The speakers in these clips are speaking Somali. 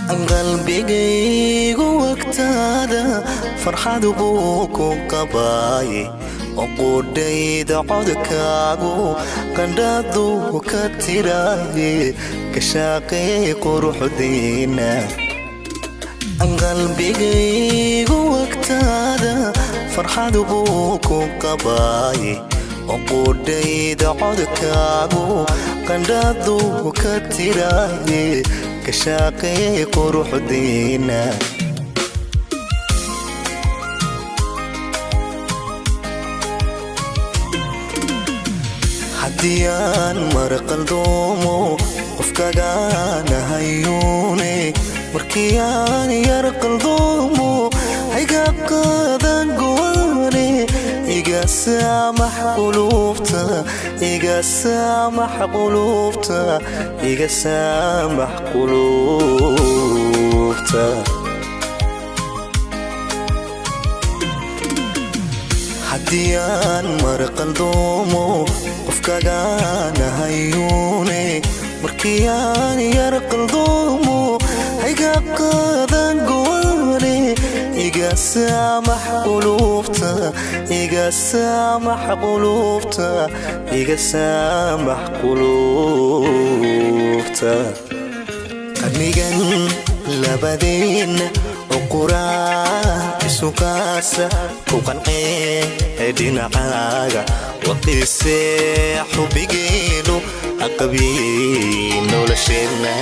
qalbigaygu waqtaada farxad buu qabaay oqoodayda codkaagu qandhadu ka tiraay ka shaqay quruxdiina qalbigaygu waqtaada farxad buu qabaay oqoodayda codkaagu qandhadu ka tiraay ka shaqay quruxdiina hadiyaan marqaldoomo qofkagana hayuune markiyaan yar qaldoomo hayga qaadan go'aane iga saamax qulubta iga saamax qulubta iga saamax qulubta hadiyaan marqaldoomo qofkagana hayuune markiyaan yar qaldoomo hayga qaadan go'aane iga saamax qulubta iga saamax qulubta iga saamax qulubta anigan labadeena quraan isukaasa ku qancee dhinacaaga waqtiisee xubbigeenu aqabiin nolosheenna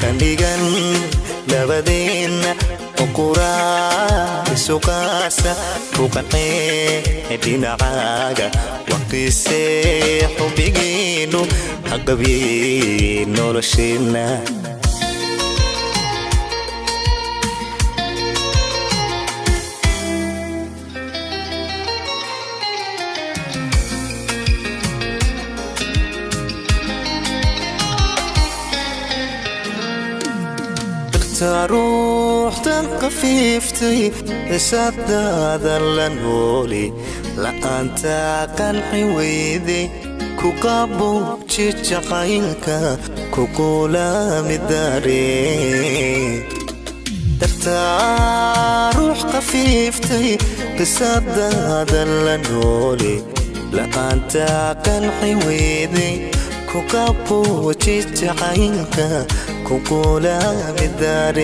kandhigan labadeena quraan isukaasa ku qancee dhinacaaga waqtiisee xubbigeenu aqabiin nolosheenna روح تنقفيفتي صداد اللنولي لا أنت كان حويدي كوكابو تشيشاقينكا كوكولا مداري روح قفيفتي صداد اللنولي لا أنت كان حويدي كوكابو تشيشاقينكا كوكولا مدارينكا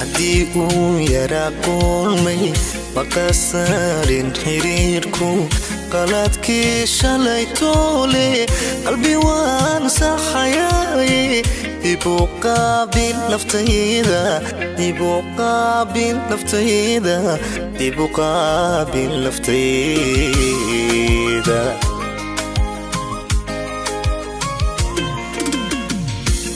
أديكو يرى كلمي مكسرين حريركو قلتكي شليتولي قلبي وانسى حياي يبقى بين نفتيدا يبقى بين نفتيدا يبقى بين نفتيدا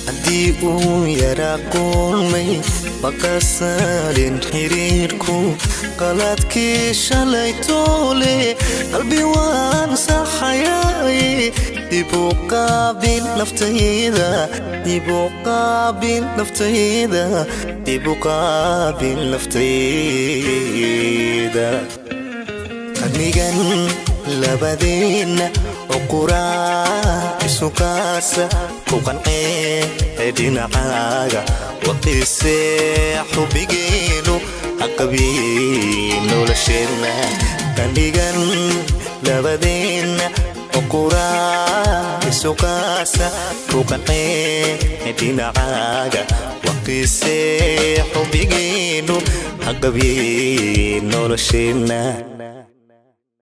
أديكو يرى كلمي مكسرين حريركو قلتكي شليتولي قلبي وانسى حياي يبقى بين نفتيدا يبقى بين نفتيدا يبقى بين نفتيدا أنيجن لبدين وقرا سكاسة كوكان دينعاga وقتي حبيجينو أقبين nolosheenna كنديجن لبدين وقرا سكاسة كوكان دينعاga وقتي حبيجينو أقبين nolosheenna